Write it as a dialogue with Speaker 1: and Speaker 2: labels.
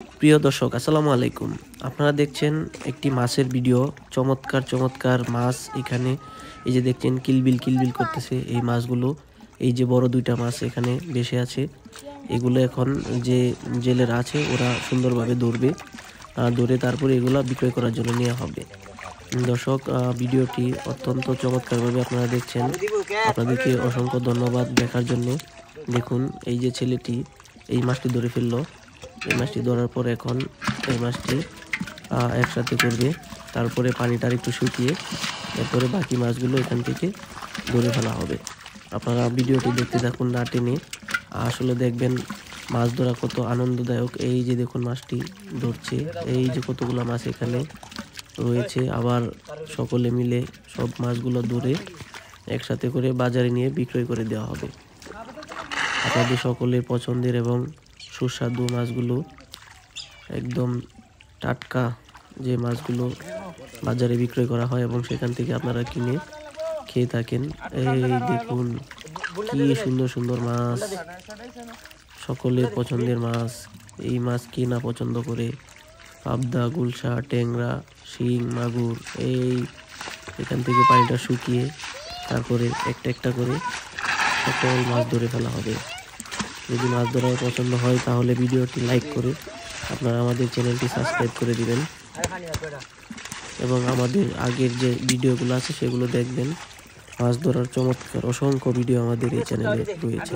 Speaker 1: প্রিয় দর্শক আসসালামু আলাইকুম। আপনারা দেখছেন একটি মাছের ভিডিও। চমৎকার চমৎকার মাছ এখানে এই যে দেখছেন কিলবিল কিলবিল করতেছে এই মাছগুলো। এই যে বড় দুইটা মাছ এখানে ভেসে আছে, এগুলো এখন যে জেলেরা আছে ওরা সুন্দরভাবে ধরবে, ধরে তারপরে এগুলা বিক্রয় করার জন্য নেওয়া হবে। দর্শক, ভিডিওটি অত্যন্ত চমৎকারভাবে আপনারা দেখছেন, আপনাদেরকে অসংখ্য ধন্যবাদ দেখার জন্য। দেখুন এই যে ছেলেটি এই মাছটি ধরে ফেললো, এই মাছটি ধরার পর এখন এই মাছটি একসাথে করবে, তারপরে পানিটা একটু শুকিয়ে এরপরে বাকি মাছগুলো এখান থেকে ধরে ফেলা হবে। আপনারা ভিডিওটি দেখতে থাকুন না টেনে, আসলে দেখবেন মাছ ধরা কত আনন্দদায়ক। এই যে দেখুন মাছটি ধরছে, এই যে কতগুলো মাছ এখানে রয়েছে, আবার সকলে মিলে সব মাছগুলো ধরে একসাথে করে বাজারে নিয়ে বিক্রয় করে দেওয়া হবে। আপনাদের সকলের পছন্দের এবং সুস্বাদু মাছগুলো, একদম টাটকা যে মাছগুলো বাজারে বিক্রয় করা হয় এবং সেখান থেকে আপনারা কিনে খেয়ে থাকেন। এই দেখুন কি সুন্দর সুন্দর মাছ, সকলের পছন্দের মাছ। এই মাছ কে না পছন্দ করে? পাবদা, গুলশা, ট্যাংরা, শিং, মাগুর। এই এখান থেকে পানিটা শুকিয়ে তারপরে একটা একটা করে সকল মাছ ধরে ফেলা হবে। যদি মাছ ধরা পছন্দ হয় তাহলে ভিডিওটি লাইক করে আপনারা আমাদের চ্যানেলটি সাবস্ক্রাইব করে দিবেন এবং আমাদের আগের যে ভিডিওগুলো আছে সেগুলো দেখবেন। মাছ ধরার চমৎকার অসংখ্য ভিডিও আমাদের এই চ্যানেলে রয়েছে।